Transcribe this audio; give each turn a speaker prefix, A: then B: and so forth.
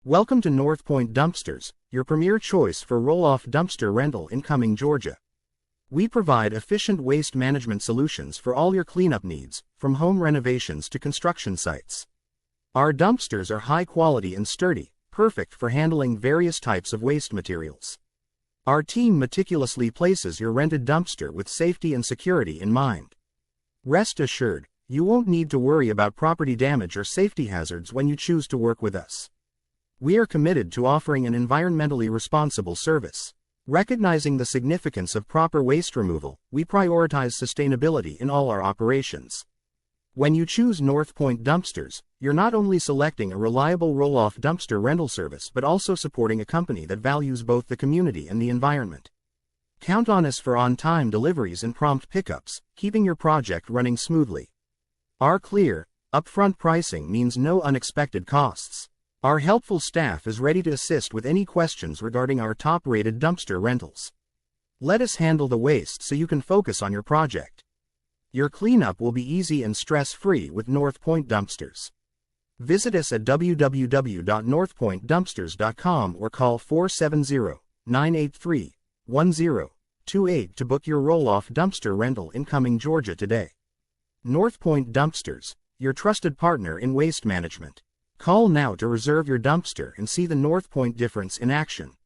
A: Welcome to North Point Dumpsters, your premier choice for roll-off dumpster rental in Cumming, Georgia. We provide efficient waste management solutions for all your cleanup needs, from home renovations to construction sites. Our dumpsters are high quality and sturdy, perfect for handling various types of waste materials. Our team meticulously places your rented dumpster with safety and security in mind. Rest assured, you won't need to worry about property damage or safety hazards when you choose to work with us. We are committed to offering an environmentally responsible service. Recognizing the significance of proper waste removal, we prioritize sustainability in all our operations. When you choose North Point Dumpsters, you're not only selecting a reliable roll-off dumpster rental service but also supporting a company that values both the community and the environment. Count on us for on-time deliveries and prompt pickups, keeping your project running smoothly. Our clear, upfront pricing means no unexpected costs. Our helpful staff is ready to assist with any questions regarding our top-rated dumpster rentals. Let us handle the waste so you can focus on your project. Your cleanup will be easy and stress-free with North Point Dumpsters. Visit us at www.northpointdumpsters.com or call 470-983-1028 to book your roll-off dumpster rental in Cumming, Georgia today. North Point Dumpsters, your trusted partner in waste management. Call now to reserve your dumpster and see the North Point difference in action.